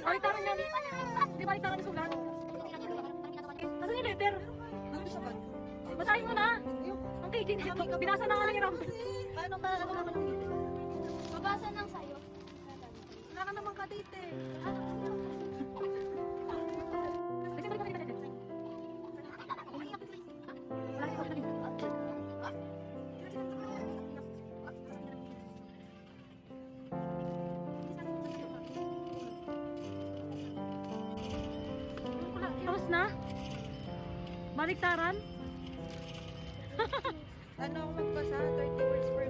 Baliktaran yan. Hindi baliktaran yung sulat. Nasaan yung letter? Ano sa bag? Basahin mo na. Ang KJ nito. Binasa na nga lang yung Ram. Paano ba? Ano naman ang dito? Mabasa ng sayo. Wala ka naman kadite. Tapos na? Baliktaran? Ano ako magbasa? 30 words per